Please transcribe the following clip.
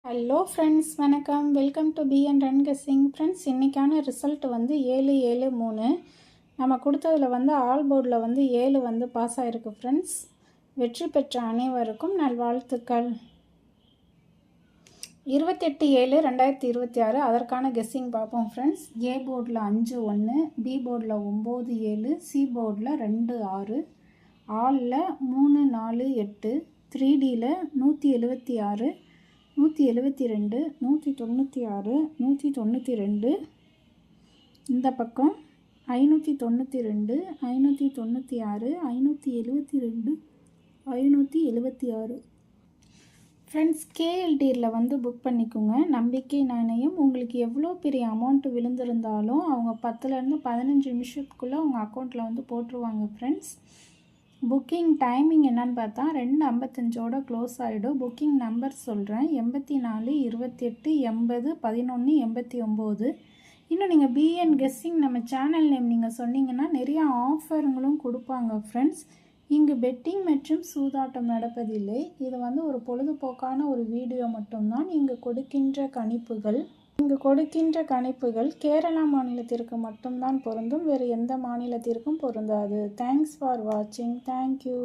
Hello friends, வணக்கம். Welcome to B and run guessing. Friends, இன்றைக்கான result வந்து 7-7-3. நம்ம கொடுத்ததில் வந்து ஆல் போர்டில் வந்து 7 வந்து பாஸ் ஆகிருக்கு. ஃப்ரெண்ட்ஸ், வெற்றி பெற்ற அனைவருக்கும் நல்வாழ்த்துக்கள். 28-7-2026 அதற்கான கெஸ்ஸிங் பார்ப்போம். ஃப்ரெண்ட்ஸ், ஏ போர்டில் 5-1, பி போர்டில் 9-7, சி போர்டில் 2-6, ஆலில் 3-4-8, 3Dயில் 176, 172, 196, 192, இந்த பக்கம் 592, 596, 572, 576. ஃப்ரெண்ட்ஸ், கேஎல்டியில் வந்து புக் பண்ணிக்கோங்க. நம்பிக்கை நாணயம். உங்களுக்கு எவ்வளோ பெரிய அமௌண்ட்டு விழுந்திருந்தாலும் அவங்க 10லேருந்து 15 நிமிஷத்துக்குள்ளே உங்கள் அக்கௌண்ட்டில் வந்து போட்டுருவாங்க. ஃப்ரெண்ட்ஸ், புக்கிங் டைமிங் என்னன்னு பார்த்தா 2:55 க்ளோஸ் ஆகிடும். புக்கிங் நம்பர் சொல்கிறேன்: 84 28 80 11 89. இன்னும் நீங்கள் பிஎன் கெஸ்ஸிங் நம்ம சேனல் நேம் நீங்கள் சொன்னீங்கன்னா நிறையா ஆஃபருங்களும் கொடுப்பாங்க. ஃப்ரெண்ட்ஸ், இங்கு பெட்டிங் மற்றும் சூதாட்டம் நடப்பதில்லை. இது வந்து ஒரு பொழுதுபோக்கான ஒரு வீடியோ மட்டும்தான். இங்கு கொடுக்கின்ற கணிப்புகள் கேரளா மாநிலத்திற்கு மட்டும்தான் பொருந்தும். வேறு எந்த மாநிலத்திற்கும் பொருந்தாது. தேங்க்ஸ் ஃபார் வாட்சிங். தேங்க்யூ.